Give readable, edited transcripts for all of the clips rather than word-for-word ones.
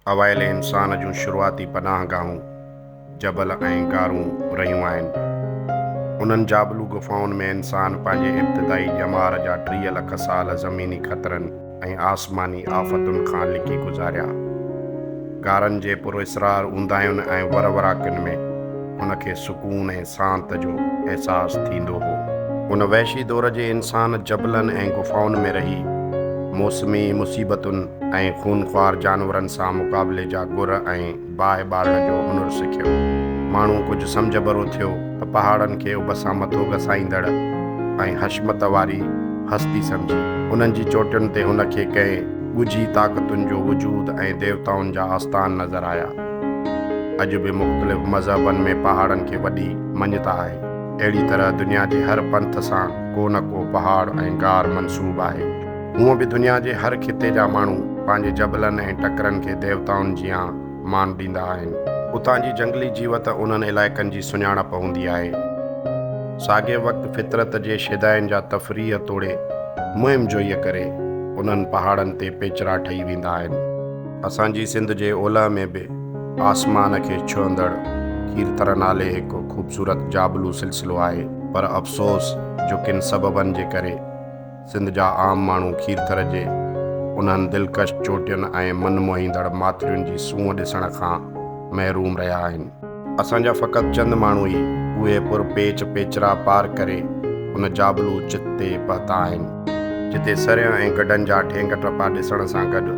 अवाइल इंसान जूं शुरूआती पनाहगाहूं जबल ऐं गारूं रहियूं आहिनि। उन्हनि जाबलू गुफ़ाउनि में इंसान पंहिंजे इब्तिदाई ॼमार जा 30 लख साल ज़मीनी ख़तरनि ऐं आसमानी आफ़तुनि खां लिकी गुज़ारिया। गारनि जे पुरइसरार ऊंदाहियुनि ऐं वरवराकियुनि में हुनखे सुकून ऐं सांत जो अहसासु थींदो हो। उन वहशी दौर जे इंसान जबलनि ऐं गुफ़ाउनि में रही मौसमी मुसीबतुनि ऐं खूनख्वार जानवरनि सां मुक़ाबले जा गुर ऐं बाहि ॿारण जो हुनुरु सिखियो। माण्हू कुझु सम्झ बरो थियो त पहाड़नि खे उब सां मथो घसाईंदड़ ऐं हशमत वारी हस्ती सम्झी। उन्हनि जी चोटियुनि ते हुनखे कंहिं ॻुझी ताक़तुनि जो वजूद ऐं देवताउनि जा आस्थान नज़र आया। अॼु बि मुख़्तलिफ़ मज़हबनि में पहाड़नि खे वॾी मञता आहे। अहिड़ी तरह दुनिया जे हर पंथ सां को न को पहाड़ ऐं गार मंसूब आहे। हूअं बि दुनिया जे हर खिते जा माण्हू पंहिंजे जबलनि ऐं टकरनि खे देवताउनि जियां मान ॾींदा आहिनि। उतां जी जंगली जीवत उन्हनि इलाइक़नि जी सुञाणप हूंदी आहे। साॻिए वक़्तु फितरत जे शिदाइनि जा तफ़रीह तोड़े मुहिम जोईअ करे उन्हनि पहाड़नि ते पेचरा ठही वेंदा आहिनि। असांजी सिंध जे ओलह में बि आसमान खे छुहंदड़ खीरथर नाले हिकु ख़ूबसूरत जाबलू सिलसिलो आहे, पर अफ़सोस जो किन सबबनि जे करे सिंध जा आम माण्हू खीरथर जे उन्हनि दिलकश चोटियुनि ऐं मन मोहींदड़ माथिरियुनि जी सूंहं ॾिसण खां महरूम रहिया आहिनि। असांजा फ़क़ति चंद माण्हू ई उहे पुरपेच पेचरा पार करे उन जाबलू चित ते पहुता आहिनि, जिते सरिया ऐं गॾनि जा ठेंग टपा ॾिसण सां गॾु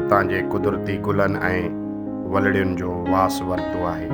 उतां जे कुदरती गुलनि ऐं वलड़ियुनि जो वास वरितो आहे।